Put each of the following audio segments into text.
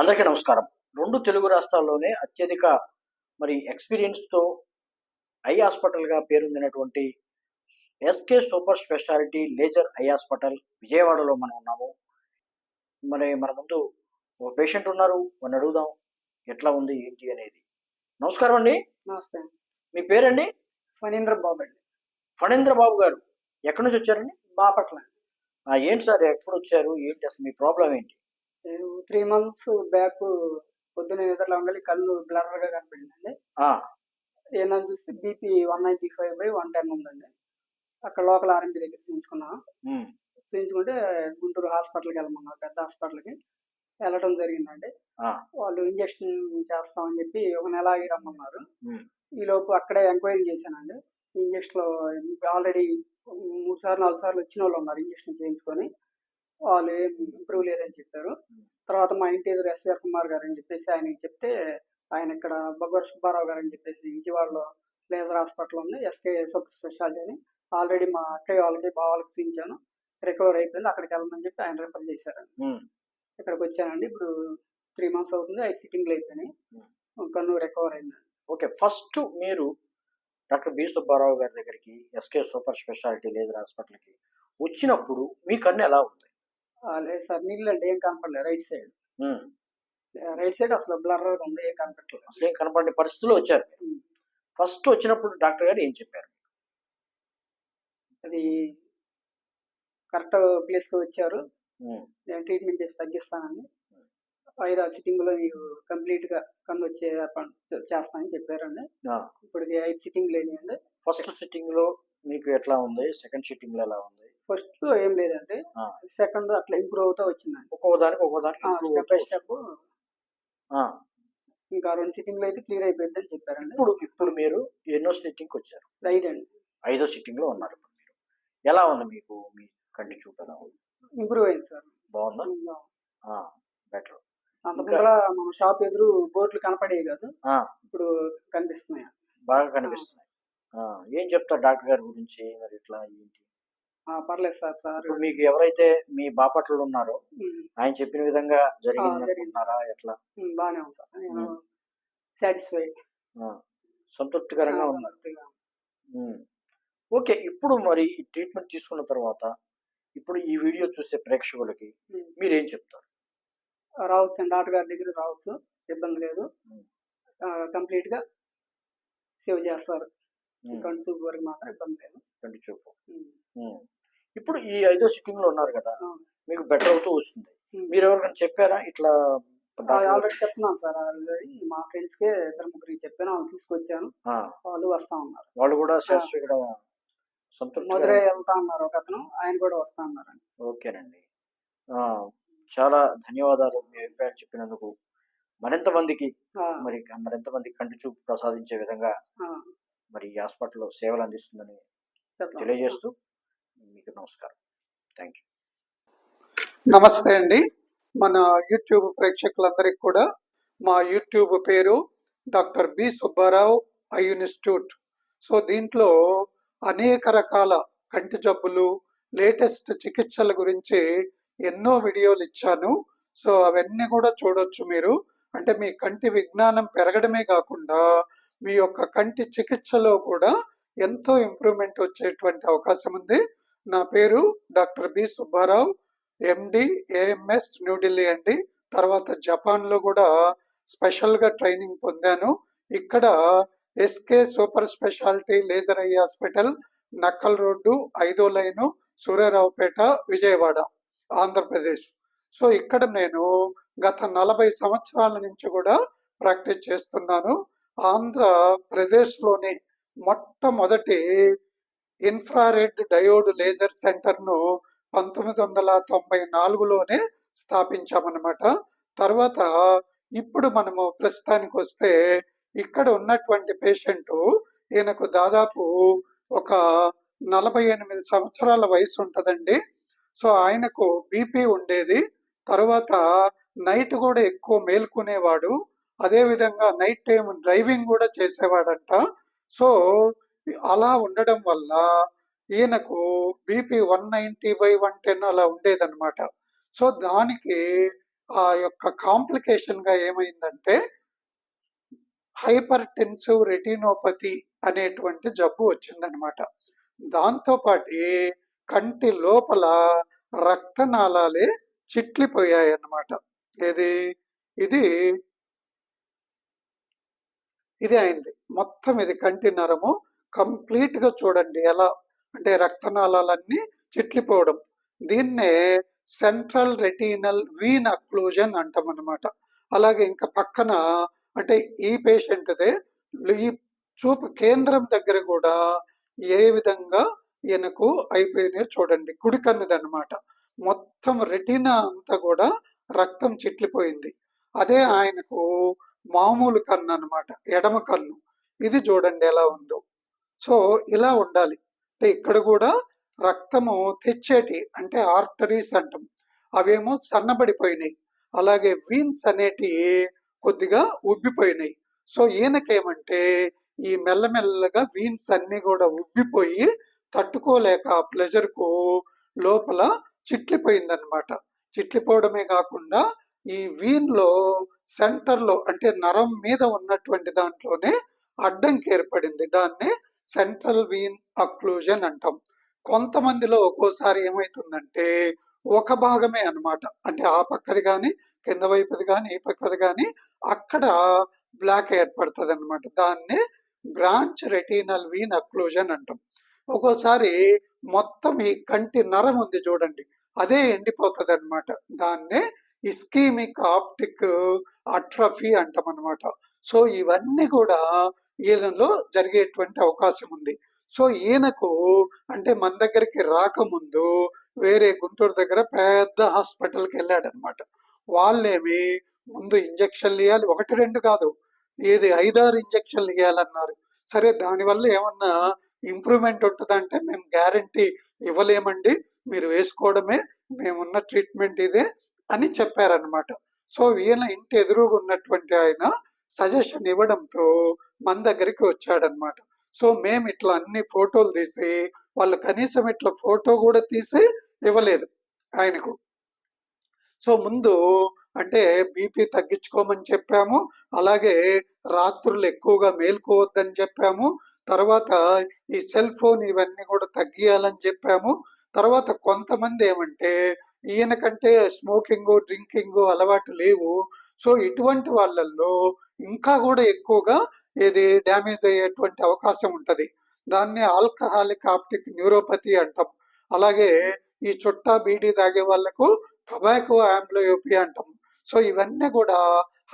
అందరికీ నమస్కారం. 2 తెలుగు రాష్ట్రాల్లోనే అత్యధిక ఎక్స్‌పీరియన్స్‌తో ఐ హాస్పిటల్‌గా పేరొందినటువంటి SK super speciality laser eye hospital విజయవాడలో మనం ఉన్నాము. మన ముందు ఒక పేషెంట్ ఉన్నారు. వారిని అడుగుదాం. ఎట్లా ఉంది? ఏంటి అనేది. నమస్కారం అండి. నమస్తే. మీ పేరండి? ఫణీంద్ర బాబు అండి. ఫణీంద్ర బాబు గారు. ఎక్కడి నుంచి వచ్చారండి? బాపట్ల. ఏంటి సార్ ఎప్పుడొచ్చారు? ఏంటి అసలు మీ ప్రాబ్లమ్ ఏంటి? నేను 3 మంత్స్ బ్యాక్ పొద్దున్నే నిద్ర లేవగానే కళ్ళు బ్లర్‌గా కనపడిందండి. ఆ! ఏమని చూస్తే బీపీ 195/110 ఉందండి. అక్కడ లోకల్ ఆర్ఎంపీ దగ్గర చూయించుకున్నాం. హ్మ్. చూయించుకుంటే గుంటూరు హాస్పిటల్‌కి వెళ్ళమన్నారు. పెద్ద హాస్పిటల్‌కి వెళ్ళటం జరిగిందండి. ఆ! వాళ్ళు ఇంజెక్షన్ చేస్తామని చెప్పి ఒక నెల ఆగి రమ్మన్నారు. హ్మ్. ఈలోపు అక్కడే ఎంక్వైరీ చేశానండి. ఇంజెక్షన్‌లో ఆల్రెడీ 3 సార్లు, 4 సార్లు వచ్చినోళ్ళున్నారు ఇంజెక్షన్ చేయించుకొని. వాళ్ళు ఏం ఇంప్రూవ్ లేదని చెప్పారు. తర్వాత మా ఇంటి ఎదురు ఎస్‌ఆర్ కుమార్ గారని చెప్పేసి ఆయనకి చెప్తే, ఆయన ఇక్కడ బొగ్గర సుబ్బారావు గారని చెప్పేసి విజయవాడలో లేజర్ హాస్పిటల్ ఉంది. ఎస్‌కే సూపర్ స్పెషాలిటీ అని. ఆల్రెడీ మా అక్కయ్య వాళ్ళకి, బావ వాళ్ళకి చూయించాను. రికవర్ అయిపోయింది. అక్కడికెళ్ళమని చెప్పి ఆయన రిఫర్ చేశారండి. హ్మ్. ఇక్కడికొచ్చానండి. ఇప్పుడు 3 మంత్స్ అవుతుంది. 5 సిట్టింగ్‌లు అయిపోయినాయి. కన్ను రికవర్ అయిందండి. ఓకే. ఫస్ట్ మీరు డాక్టర్ బి. సుబ్బారావు గారి దగ్గరికి ఎస్‌కే సూపర్ స్పెషాలిటీ లేజర్ హాస్పిటల్‌కి వచ్చినప్పుడు మీ కన్ను ఎలా ఉంది? లేదు సార్, నీళ్ళండి ఏం కనపడలేదు రైట్ సైడ్. హ్మ్. రైట్ సైడ్ అసలు బ్లర్‌గా ఉంది. ఏం కనపడట్లేదు. అసలేం కనపడని పరిస్థితిలో వచ్చారు మీరు. హ్మ్. ఫస్ట్ వచ్చినప్పుడు డాక్టర్ గారు ఏం చెప్పారు? అది కరెక్ట్ ప్లేస్‌కి వచ్చారు. హ్మ్. నేను ట్రీట్మెంట్ చేసి తగ్గిస్తానని. 5, 6 సిట్టింగ్‌లో మీకు కంప్లీట్‌గా కన్నొచ్చే ఏర్పాటు చేస్తానని చెప్పారండి. ఆ! ఇప్పటికి 5 సిట్టింగ్‌లు అయినాయండి. ఫస్ట్ సిట్టింగ్‌లో మీకు ఎట్లా ఉంది? సెకండ్ సిట్టింగ్‌లో ఎలా ఉంది? ఫస్ట్‌లో ఏం లేదండి. ఆ! సెకండ్ అట్లా ఇంప్రూవ్ అవుతా వచ్చిందండి. ఒక్కొక్కదానికి ఇంప్రూవ్ స్టెప్ అవుతూ బై వస్తుంది. స్టెప్ ఆ! ఇంకా 2 సిట్టింగ్‌లో అయితే క్లియర్ అయిపోయిద్దని చెప్పారండి. ఇప్పుడు మీరు ఎన్నో సిట్టింగ్‌కొచ్చారు? 5 అండి. ఐదో సిట్టింగ్‌లో ఉన్నారు ఇప్పుడు మీరు. ఎలా ఉంది మీకు మీ కంటి చూపు ఎలా ఉంది? ఇంప్రూవ్ అయింది సార్. బావుందా? హ్మ్. ఆ! బెటర్. అంత ఇంకా ముందల మన షాప్ ఎదురు బోర్డులు కనపడేవి కాదు. ఆ! ఇప్పుడు కనిపిస్తున్నాయి. బాగా ఆ! కనిపిస్తున్నాయి. ఆ! ఏం చెప్తారు డాక్టర్ గారి గురించి? మరి ఇట్లా ఏంటి? పర్లేదు సార్. ఇప్పుడు మీకు ఎవరైతే మీ బాపట్లలో ఉన్నారో, హ్మ్. ఆయన చెప్పిన విధంగా జరిగింది సార్. జరిగిందనుకుంటున్నారా? ఎట్లా? బానే ఉంది సార్. నేను హ్మ్. సాటిస్ఫై. ఆ! సంతృప్తికరంగా ఉన్నారు. సంతృప్తిగా. హ్మ్. ఓకే. ఇప్పుడు మరి ఈ ట్రీట్మెంట్ తీసుకున్న తర్వాత, ఇప్పుడు ఈ వీడియో చూసే ప్రేక్షకులకి హ్మ్. మీరేం చెప్తారు? రావచ్చండి. డాక్టర్ గారి దగ్గరికి రావచ్చు. ఇబ్బంది లేదు. హ్మ్. కంప్లీట్‌గా సేవ్ చేస్తారు. ఈ హ్మ్. కంటి చూపు వరకు మాత్రం ఇబ్బంది లేదు. కంటి చూపు. హ్మ్. హ్మ్. ఇప్పుడు ఈ ఐదో సిట్టింగ్‌లో ఉన్నారు కదా! ఆ! మీకు బెటర్ అవుతూ వస్తుంది. హ్మ్. మీరెవరికైనా చెప్పారా? ఇట్లా డాక్టర్ గారు ఆల్రెడీ చెప్తున్నాను సార్. ఆల్రెడీ మా ఫ్రెండ్స్‌కే ఇద్దరు ముగ్గురికి చెప్పాను. వాళ్ళని తీసుకొచ్చాను. ఆ! వాళ్ళు వస్తా ఉన్నారు. వాళ్ళు కూడా ఆ! ఇక్కడ మదురై సంతృప్తికరంగా వెళ్తా అన్నారు ఒకతను. ఆయన కూడా వస్తా అన్నారండి. ఓకేనండి. ఆ! చాలా ధన్యవాదాలు మీ అభిప్రాయాలు చెప్పినందుకు. మరింత మందికి ఆ! మరింత మందికి కంటి చూపు ప్రసాదించే విధంగా ఆ! ఈ హాస్పిటల్ సేవలు అందిస్తుందని చెప్తాం. తెలియజేస్తూ మీకు నమస్కారం. Thank you. నమస్తే అండి. మన యూట్యూబ్ ప్రేక్షకులందరికీ కూడా మా యూట్యూబ్ పేరు doctor B Subbarao eye institute. So దీంట్లో అనేక రకాల కంటి జబ్బులు, లేటెస్ట్ చికిత్సల గురించి ఎన్నో వీడియోలు ఇచ్చాను. సో అవన్నీ కూడా చూడొచ్చు మీరు. అంటే మీ కంటి విజ్ఞానం పెరగడమే కాకుండా మీ యొక్క కంటి చికిత్సలో కూడా ఎంతో ఇంప్రూవ్మెంట్ వచ్చేటువంటి అవకాశం ఉంది. నా పేరు doctor B Subbarao, MD AMS New Delhi అండి. తర్వాత జపాన్లో కూడా స్పెషల్గా ట్రైనింగ్ పొందాను. ఇక్కడ SK super speciality laser eye hospital, Nakkal road, 5వ లైను, సూర్యారావుపేట, విజయవాడ, ఆంధ్రప్రదేశ్. సో ఇక్కడ నేను గత 40 సంవత్సరాల నుంచి కూడా ప్రాక్టీస్ చేస్తున్నాను. ఆంధ్రప్రదేశ్లోని మొట్టమొదటి ఇన్ఫ్రారెడ్ డయోడ్ లేజర్ సెంటర్ను 1994లోనే స్థాపించామన్నమాట. తర్వాత ఇప్పుడు మనము ప్రస్తుతానికి వస్తే ఇక్కడ ఉన్నటువంటి పేషెంట్, ఈయనకు దాదాపు ఒక 48 సంవత్సరాల వయసు ఉంటుందండి. సో ఆయనకు బీపీ ఉండేది. తర్వాత నైట్ కూడా ఎక్కువ మేల్కునేవాడు. అదేవిధంగా నైట్ టైం డ్రైవింగ్ కూడా చేసేవాడంట. సో అలా ఉండడం వల్ల ఈయనకు బీపీ 190/110 అలా ఉండేదన్నమాట. సో దానికి ఆ యొక్క కాంప్లికేషన్ గా ఏమైందంటే హైపర్ టెన్సివ్ రెటినోపతి అనేటువంటి జబ్బు వచ్చిందనమాట. దాంతో పాటు కంటి లోపల రక్తనాళాలే చిట్లిపోయాయి అన్నమాట. ఇది ఇది ఇది అయింది మొత్తం. ఇది కంటి నరము కంప్లీట్ గా చూడండి ఎలా అంటే రక్తనాళాలన్నీ చిట్లిపోవడం. దీన్నే సెంట్రల్ రెటినల్ వీన్ అక్లూజన్ అంటాం అనమాట. అలాగే ఇంకా పక్కన అంటే ఈ పేషెంట్దే ఈ చూపు కేంద్రం దగ్గర కూడా ఏ విధంగా ఈయనకు అయిపోయినాయో చూడండి. కుడి కన్నుది అనమాట. మొత్తం రెటీనా అంతా కూడా రక్తం చిట్లిపోయింది. అదే ఆయనకు మామూలు కన్ను అన్నమాట, ఎడమ కన్ను. ఇది చూడండి ఎలా ఉందో. సో ఇలా ఉండాలి. అంటే ఇక్కడ కూడా రక్తము తెచ్చేటి అంటే ఆర్టరీస్ అంటాం, అవేమో సన్నబడిపోయినాయి. అలాగే వీన్స్ అనేటి కొద్దిగా ఉబ్బిపోయినాయి. సో ఈయనకేమంటే ఈ మెల్లమెల్లగా వీన్స్ అన్ని కూడా ఉబ్బిపోయి తట్టుకోలేక ఆ ప్లెజర్ కు లోపల చిట్లిపోయిందనమాట. చిట్లిపోవడమే కాకుండా ఈ వీన్ లో సెంటర్ లో అంటే నరం మీద ఉన్నటువంటి దాంట్లోనే అడ్డంకి ఏర్పడింది. దాన్నే సెంట్రల్ వీన్ అక్లూజన్ అంటాం. కొంతమందిలో ఒక్కోసారి ఏమవుతుందంటే ఒక భాగమే అన్నమాట, అంటే ఆ పక్కది కానీ కింద వైపుది కానీ ఈ పక్కది కానీ అక్కడ బ్లాక్ ఏర్పడుతుంది అనమాట. దాన్ని బ్రాంచ్ రెటినల్ వీన్ అక్లూజన్ అంటాం. ఒక్కోసారి మొత్తం ఈ కంటి నరం ఉంది చూడండి, అదే ఎండిపోతుంది అనమాట. దాన్నే ఇస్కీమిక్ ఆప్టిక్ అట్రఫీ అంటాం అనమాట. సో ఇవన్నీ కూడా ఈయనలో జరిగేటువంటి అవకాశం ఉంది. సో ఈయనకు అంటే మన దగ్గరికి రాకముందు వేరే గుంటూరు దగ్గర పెద్ద హాస్పిటల్కి వెళ్ళాడనమాట. వాళ్ళేమి ముందు ఇంజక్షన్లు ఇవ్వాలి, 1 2 కాదు, ఏది 5 6 ఇంజక్షన్లు ఇవ్వాలన్నారు. సరే దానివల్ల ఏమన్నా ఇంప్రూవ్మెంట్ ఉంటుందంటే మేము గ్యారంటీ ఇవ్వలేమండి, మీరు వేసుకోవడమే, మేమున్న ట్రీట్మెంట్ ఇదే అని చెప్పారనమాట. సో ఈయన ఇంటి ఎదురుగా ఉన్నటువంటి ఆయన సజెషన్ ఇవ్వడంతో మన దగ్గరికి వచ్చాడనమాట. సో మేము ఇట్లా అన్ని ఫోటోలు తీసి, వాళ్ళు కనీసం ఇట్లా ఫోటో కూడా తీసి ఇవ్వలేదు ఆయనకు. సో ముందు అంటే బీపీ తగ్గించుకోమని చెప్పాము, అలాగే రాత్రులు ఎక్కువగా మేల్కోవద్దని చెప్పాము, తర్వాత ఈ సెల్ ఫోన్ ఇవన్నీ కూడా తగ్గియాలని చెప్పాము. తర్వాత కొంతమంది ఏమంటే ఈయన కంటే స్మోకింగ్ డ్రింకింగ్ అలవాటు లేవు. సో ఇటువంటి వాళ్ళల్లో ఇంకా కూడా ఎక్కువగా ఇది డ్యామేజ్ అయ్యేటువంటి అవకాశం ఉంటది. దాన్ని ఆల్కహాలిక్ ఆప్టిక్ న్యూరోపతి అంటాం. అలాగే ఈ చుట్టా బీడీ తాగే వాళ్ళకు టొబాకో ఆంబ్లియోపి అంటాం. సో ఇవన్నీ కూడా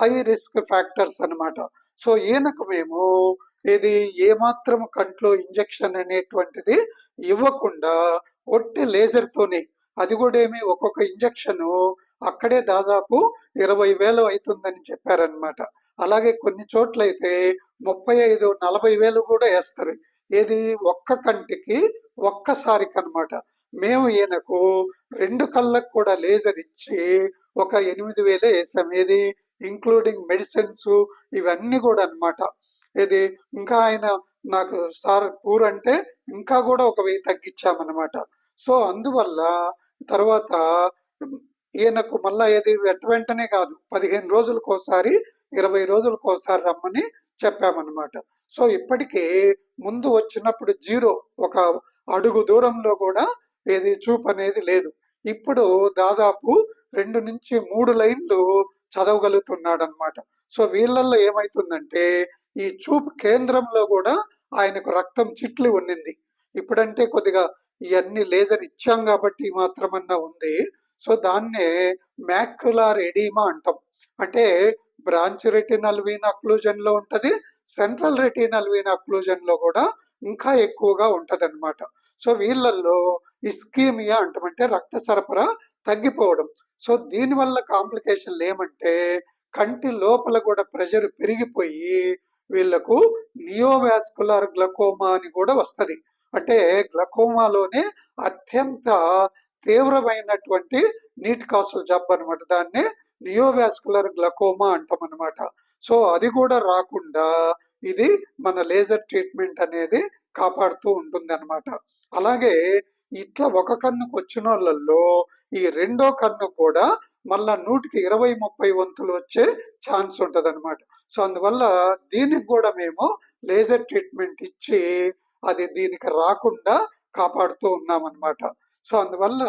హై రిస్క్ ఫ్యాక్టర్స్ అన్నమాట. సో ఈయనకు మేము ఇది ఏమాత్రం కంట్లో ఇంజెక్షన్ అనేటువంటిది ఇవ్వకుండా ఒట్టి లేజర్ తోనే, అది కూడా ఏమి ఒక్కొక్క ఇంజెక్షన్ అక్కడే దాదాపు 20,000 అవుతుందని చెప్పారనమాట. అలాగే కొన్ని చోట్ల అయితే 35,000 40,000 కూడా వేస్తారు. ఏది ఒక్క కంటికి ఒక్కసారికి అనమాట. మేము ఈయనకు 2 కళ్ళకు కూడా లేజర్ ఇచ్చి ఒక 8,000 వేసాం. ఏది ఇంక్లూడింగ్ మెడిసిన్స్ ఇవన్నీ కూడా అన్నమాట. ఇది ఇంకా ఆయన నాకు సార్ పూర్ అంటే ఇంకా కూడా ఒక 1000 తగ్గించామన్నమాట. సో అందువల్ల తర్వాత ఈయనకు మళ్ళా ఏది వెంటనే కాదు, 15 రోజులకు ఒకసారి 20 రోజులకు ఒకసారి రమ్మని చెప్పామన్నమాట. సో ఇప్పటికీ ముందు వచ్చినప్పుడు 0, ఒక అడుగు దూరంలో కూడా ఏది చూపు అనేది లేదు. ఇప్పుడు దాదాపు 2 నుంచి 3 లైన్లు చదవగలుగుతున్నాడు అనమాట. సో వీళ్ళల్లో ఏమైతుందంటే ఈ చూపు కేంద్రంలో కూడా ఆయనకు రక్తం చిట్లి ఉన్నింది. ఇప్పుడంటే కొద్దిగా ఇవన్నీ లేజర్ ఇచ్చాం కాబట్టి మాత్రమన్నా ఉంది. సో దాన్నే మ్యాక్యులార్ ఎడీమా అంటాం. అంటే బ్రాంచ్ రెటినల్ వీన్ అక్లూజన్ లో ఉంటది, సెంట్రల్ రెటినల్ వీన్ అక్లూజన్ లో కూడా ఇంకా ఎక్కువగా ఉంటది అనమాట. సో వీళ్ళల్లో ఇస్కీమియా అంటాం, అంటే రక్త సరఫరా తగ్గిపోవడం. సో దీనివల్ల కాంప్లికేషన్లు ఏమంటే కంటి లోపల కూడా ప్రెషర్ పెరిగిపోయి వీళ్ళకు నియోవాస్కులర్ గ్లకోమా అని కూడా వస్తది. అంటే గ్లకోమాలోనే అత్యంత తీవ్రమైనటువంటి నీటి కాసుల జబ్బు అనమాట. దాన్ని నియోవాస్కులర్ గ్లకోమా అంటాం అనమాట. సో అది కూడా రాకుండా ఇది మన లేజర్ ట్రీట్మెంట్ అనేది కాపాడుతూ ఉంటుంది అనమాట. అలాగే ఇట్లా ఒక కన్నుకు వచ్చిన వాళ్ళల్లో ఈ రెండో కన్ను కూడా మళ్ళా 100కి 20-30 వంతులు వచ్చే ఛాన్స్ ఉంటుంది అనమాట. సో అందువల్ల దీనికి కూడా మేము లేజర్ ట్రీట్మెంట్ ఇచ్చి అది దీనికి రాకుండా కాపాడుతూ ఉన్నామన్నమాట. సో అందువల్ల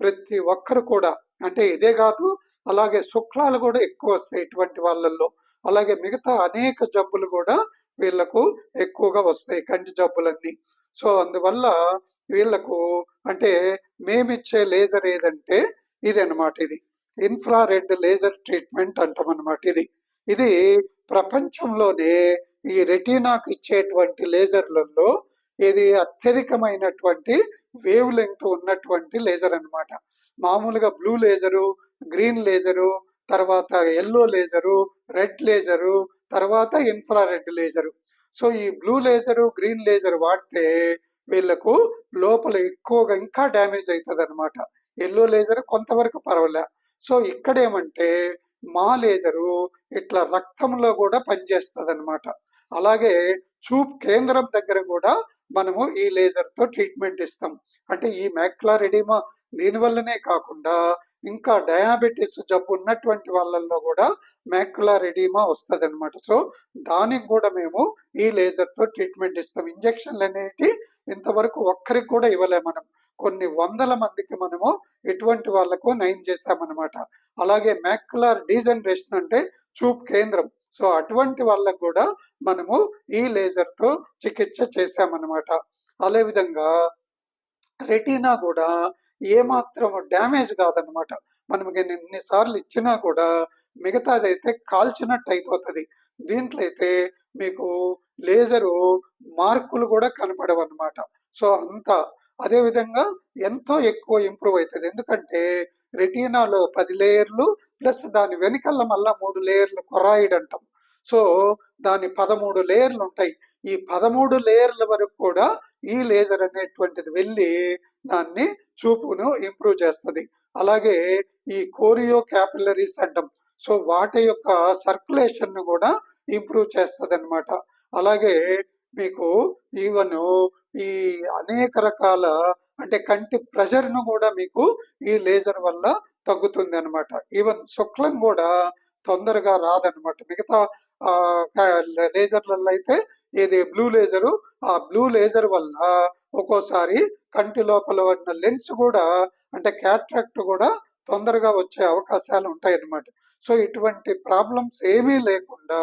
ప్రతి ఒక్కరు కూడా, అంటే ఇదే కాదు, అలాగే శుక్లాలు కూడా ఎక్కువ వస్తాయి ఇటువంటి వాళ్ళల్లో. అలాగే మిగతా అనేక జబ్బులు కూడా వీళ్ళకు ఎక్కువగా వస్తాయి, కంటి జబ్బులన్నీ. సో అందువల్ల వీళ్ళకు అంటే మేమిచ్చే లేజర్ ఏదంటే ఇది అనమాట. ఇది ఇన్ఫ్రారెడ్ లేజర్ ట్రీట్మెంట్ అంటాం అనమాట. ఇది ప్రపంచంలోనే ఈ రెటీనాకు ఇచ్చేటువంటి లేజర్లలో ఇది అత్యధికమైనటువంటి వేవ్ లెంగ్త్ ఉన్నటువంటి లేజర్ అన్నమాట. మామూలుగా బ్లూ లేజరు, గ్రీన్ లేజరు, తర్వాత ఎల్లో లేజరు, రెడ్ లేజరు, తర్వాత ఇన్ఫ్రారెడ్ లేజరు. సో ఈ బ్లూ లేజరు, గ్రీన్ లేజర్ వాడితే వీళ్ళకు లోపల ఎక్కువగా ఇంకా డ్యామేజ్ అవుతుంది అనమాట. ఎల్లో లేజర్ కొంతవరకు పర్వాలే. సో ఇక్కడ ఏమంటే మా లేజరు ఇట్లా రక్తంలో కూడా పనిచేస్తుంది అనమాట. అలాగే చూపు కేంద్రం దగ్గర కూడా మనము ఈ లేజర్ తో ట్రీట్మెంట్ ఇస్తాం. అంటే ఈ మాక్యులర్ ఎడిమా దీనివల్లనే కాకుండా ఇంకా డయాబెటిస్ జబ్బు ఉన్నటువంటి వాళ్ళల్లో కూడా మాక్యులర్ ఎడిమా వస్తుంది అనమాట. సో దానికి కూడా మేము ఈ లేజర్ తో ట్రీట్మెంట్ ఇస్తాం. ఇంజక్షన్లు అనేవి ఇంతవరకు ఒక్కరికి కూడా ఇవ్వలేము మనం. కొన్ని వందల మందికి మనము ఎటువంటి వాళ్లకు నయం చేశామన్నమాట. అలాగే మాక్యులర్ డీజనరేషన్ అంటే చూపు కేంద్రం, సో అటువంటి వాళ్ళకు కూడా మనము ఈ లేజర్ తో చికిత్స చేశామన్నమాట. అదే విధంగా రెటీనా కూడా ఏమాత్రం డ్యామేజ్ కాదనమాట. మనకి ఎన్నిసార్లు ఇచ్చినా కూడా మిగతాదైతే కాల్చినట్టు అయిపోతుంది. దీంట్లో అయితే మీకు లేజరు మార్కులు కూడా కనపడవు అనమాట. సో అంతా అదే విధంగా ఎంతో ఎక్కువ ఇంప్రూవ్ అవుతుంది. ఎందుకంటే రెటీనాలో 10 లేయర్లు ప్లస్ దాని వెనుకల్ల మళ్ళా 3 లేయర్లు కొరాయిడ్ అంటాం. సో దాని 13 లేయర్లు ఉంటాయి. ఈ 13 లేయర్ల వరకు కూడా ఈ లేజర్ అనేటువంటిది వెళ్ళి దాన్ని చూపును ఇంప్రూవ్ చేస్తుంది. అలాగే ఈ కోరియో క్యాపిలరీస్ అంటాం. సో వాటి యొక్క సర్క్యులేషన్ ను కూడా ఇంప్రూవ్ చేస్తుంది అనమాట. అలాగే మీకు ఈవెన్ ఈ అనేక రకాల అంటే కంటి ప్రెషర్ ను కూడా మీకు ఈ లేజర్ వల్ల తగ్గుతుంది అనమాట. ఈవెన్ శుక్లం కూడా తొందరగా రాదనమాట. మిగతా లేజర్లలో అయితే ఇది బ్లూ లేజరు, ఆ బ్లూ లేజర్ వల్ల ఒక్కోసారి కంటి లోపల ఉన్న లెన్స్ కూడా అంటే క్యాట్రాక్ట్ కూడా తొందరగా వచ్చే అవకాశాలు ఉంటాయి అన్నమాట. సో ఇటువంటి ప్రాబ్లమ్స్ ఏమీ లేకుండా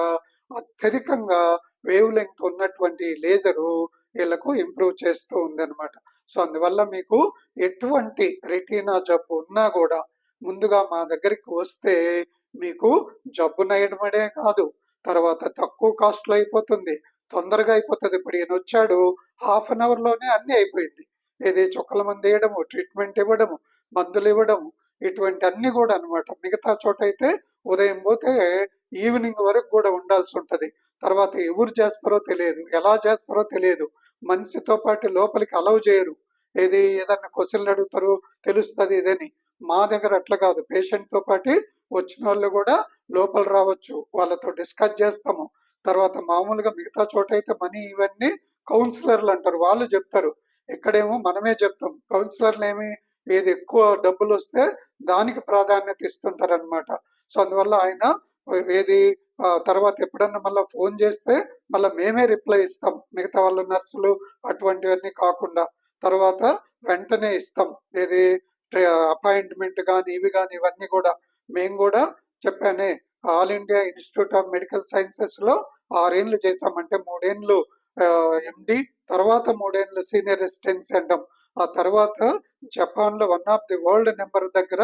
అత్యధికంగా వేవ్ లెంగ్త్ ఉన్నటువంటి లేజరు వీళ్ళకు ఇంప్రూవ్ చేస్తూ ఉందన్నమాట. సో అందువల్ల మీకు ఎటువంటి రెటీనా జబ్బు ఉన్నా కూడా ముందుగా మా దగ్గరికి వస్తే మీకు జబ్బు నయమడే కాదు, తర్వాత తక్కువ కాస్ట్ లో అయిపోతుంది, తొందరగా అయిపోతుంది. ఇప్పుడు ఈయన వచ్చాడు, హాఫ్ అన్ అవర్ లోనే అన్ని అయిపోయింది. ఏది చుక్కల మంది వేయడము, ట్రీట్మెంట్ ఇవ్వడము, మందులు ఇవ్వడము, ఇటువంటి అన్ని కూడా అనమాట. మిగతా చోట అయితే ఉదయం పోతే ఈవినింగ్ వరకు కూడా ఉండాల్సి ఉంటది. తర్వాత ఎవరు చేస్తారో తెలియదు, ఎలా చేస్తారో తెలియదు. మనిషితో పాటు లోపలికి అలౌ చేయరు. ఏదన్నా క్వశ్చన్లు అడుగుతారు, తెలుస్తుంది ఇదని. మా దగ్గర అట్లా కాదు. పేషెంట్ తో పాటు వచ్చిన వాళ్ళు కూడా లోపల రావచ్చు, వాళ్ళతో డిస్కస్ చేస్తాము. తర్వాత మామూలుగా మిగతా చోట అయితే మనీ ఇవన్నీ కౌన్సిలర్లు అంటారు, వాళ్ళు చెప్తారు. ఇక్కడేమో మనమే చెప్తాం. కౌన్సిలర్లు ఏమి ఏది ఎక్కువ డబ్బులు వస్తే దానికి ప్రాధాన్యత ఇస్తుంటారు అనమాట. సో అందువల్ల ఆయన ఏది తర్వాత ఎప్పుడన్నా మళ్ళీ ఫోన్ చేస్తే మళ్ళీ మేమే రిప్లై ఇస్తాం. మిగతా వాళ్ళు నర్సులు అటువంటివన్నీ కాకుండా తర్వాత వెంటనే ఇస్తాం. ఏది అపాయింట్మెంట్ కానీ ఇవి కానీ ఇవన్నీ కూడా మేము కూడా చెప్పానే, all India institute of medical sciences లో 6 ఏళ్ళు చేసామంటే 3 ఏళ్ళు ఎండి, తర్వాత 3 ఏళ్ళు సీనియర్ రెసిడెన్సీ అంటాం. ఆ తర్వాత జపాన్ లో 1 ఆఫ్ ది వరల్డ్ నెంబర్ దగ్గర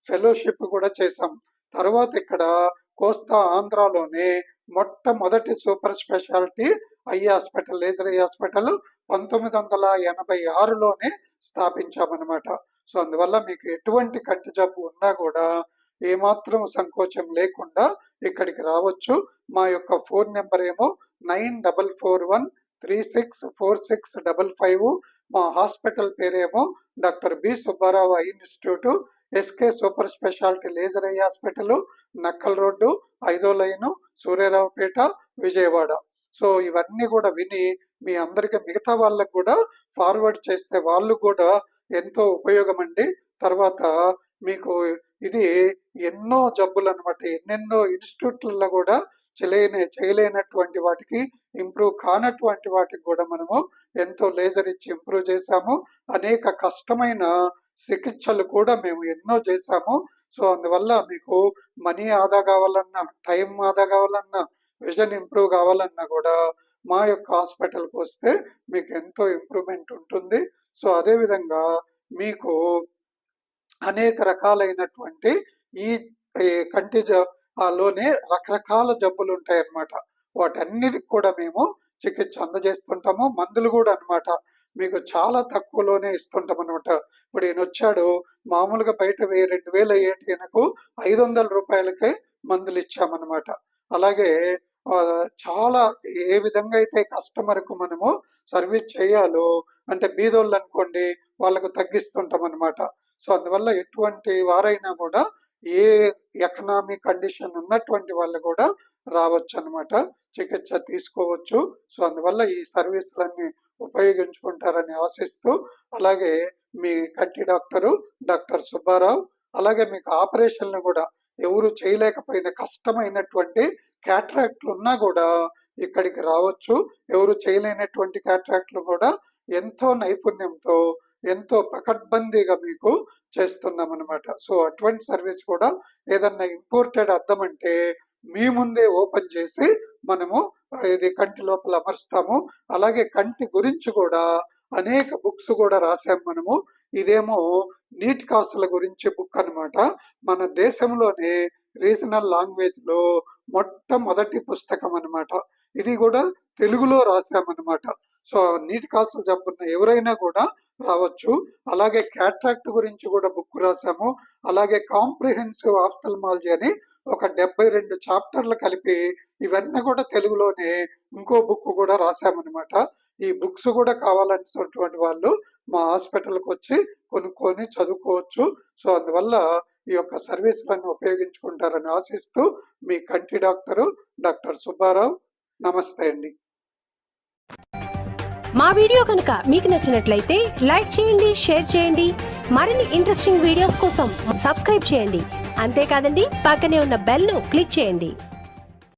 ఫెలోషిప్ కూడా చేసాం. తర్వాత ఇక్కడ కోస్తా ఆంధ్రాలోనే మొట్టమొదటి super speciality eye hospital, laser eye hospital 1986లోనే స్థాపించామన్నమాట. సో అందువల్ల మీకు ఎటువంటి కంటి జబ్బు ఉన్నా కూడా ఏమాత్రం సంకోచం లేకుండా ఇక్కడికి రావచ్చు. మా యొక్క ఫోన్ నెంబర్ ఏమో 9413646555. మా హాస్పిటల్ పేరేమో doctor B Subbarao eye institute, SK super speciality laser eye hospital, Nakkal road, 5వ లైను, సూర్యారావుపేట, విజయవాడ. సో ఇవన్నీ కూడా విని మీ అందరికి మిగతా వాళ్ళకు కూడా ఫార్వర్డ్ చేస్తే వాళ్ళు కూడా ఎంతో ఉపయోగం అండి. తర్వాత మీకు ఇది ఎన్నో జబ్బులు అనమాట, ఎన్నెన్నో ఇన్స్టిట్యూట్లలో కూడా చేయలేనటువంటి వాటికి, ఇంప్రూవ్ కానటువంటి వాటికి కూడా మనము ఎంతో లేజర్ ఇచ్చి ఇంప్రూవ్ చేశాము. అనేక కష్టమైన చికిత్సలు కూడా మేము ఎన్నో చేశాము. సో అందువల్ల మీకు మనీ ఆదా కావాలన్నా, టైం ఆదా కావాలన్నా, విజన్ ఇంప్రూవ్ కావాలన్నా కూడా మా యొక్క హాస్పిటల్కి వస్తే మీకు ఎంతో ఇంప్రూవ్మెంట్ ఉంటుంది. సో అదేవిధంగా మీకు అనేక రకాలైనటువంటి ఈ కంటి లోనే రకరకాల జబ్బులు ఉంటాయి అన్నమాట. వాటన్నిటికి కూడా మేము చికిత్స అందజేస్తుంటాము. మందులు కూడా అన్నమాట మీకు చాలా తక్కువలోనే ఇస్తుంటాం అనమాట. ఇప్పుడు ఈయన వచ్చాడు, మామూలుగా బయట 2000 అయ్యేటి ఈయనకు 500 రూపాయలకే మందులు ఇచ్చామన్నమాట. అలాగే చాలా ఏ విధంగా అయితే కస్టమర్కు మనము సర్వీస్ చేయాలో, అంటే బీదోళ్ళు అనుకోండి వాళ్ళకు తగ్గిస్తుంటాం అనమాట. సో అందువల్ల ఎటువంటి వారైనా కూడా ఏ ఎకనామిక్ కండిషన్ ఉన్నటువంటి వాళ్ళు కూడా రావచ్చు అనమాట, చికిత్స తీసుకోవచ్చు. సో అందువల్ల ఈ సర్వీసులన్నీ ఉపయోగించుకుంటారని ఆశిస్తూ, అలాగే మీ కంటి డాక్టరు డాక్టర్ సుబ్బారావు, అలాగే మీకు ఆపరేషన్లు కూడా ఎవరు చేయలేకపోయిన కష్టమైనటువంటి క్యాట్రాక్ట్లు ఉన్నా కూడా ఇక్కడికి రావచ్చు. ఎవరు చేయలేనటువంటి క్యాట్రాక్ట్లు కూడా ఎంతో నైపుణ్యంతో, ఎంతో పకడ్బందీగా మీకు చేస్తున్నాం అనమాట. సో అటువంటి సర్వీస్ కూడా ఏదన్నా ఇంపోర్టెడ్ అద్దం అంటే మీ ముందే ఓపెన్ చేసి మనము ఇది కంటి లోపల అమర్స్తాము. అలాగే కంటి గురించి కూడా అనేక బుక్స్ కూడా రాసాం మనము. ఇదేమో నీట్ కాసుల గురించి బుక్ అన్నమాట. మన దేశంలోనే రీజనల్ లాంగ్వేజ్ లో మొట్టమొదటి పుస్తకం అన్నమాట. ఇది కూడా తెలుగులో రాసామన్నమాట. సో నీటి కాసులు జబ్బున్న ఎవరైనా కూడా రావచ్చు. అలాగే క్యాట్రాక్ట్ గురించి కూడా బుక్ రాసాము. అలాగే కాంప్రిహెన్సివ్ ఆఫ్థల్మాలజీ అని ఒక 72 చాప్టర్లు కలిపి ఇవన్నీ కూడా తెలుగులోనే ఇంకో బుక్ కూడా రాసామన్నమాట. ఈ బుక్స్ కూడా కావాలనుకున్నటువంటి వాళ్ళు మా హాస్పిటల్కి వచ్చి కొనుక్కొని చదువుకోవచ్చు. సో అందువల్ల ఈ యొక్క సర్వీసులను ఉపయోగించుకుంటారని ఆశిస్తూ మీ కంటి డాక్టరు డాక్టర్ సుబ్బారావు. నమస్తే అండి. మా వీడియో కనుక మీకు నచ్చినట్లయితే లైక్ చేయండి, షేర్ చేయండి. మరిన్ని ఇంట్రెస్టింగ్ వీడియోస్ కోసం సబ్స్క్రైబ్ చేయండి. అంతేకాదండి, పక్కనే ఉన్న బెల్ ను క్లిక్ చేయండి.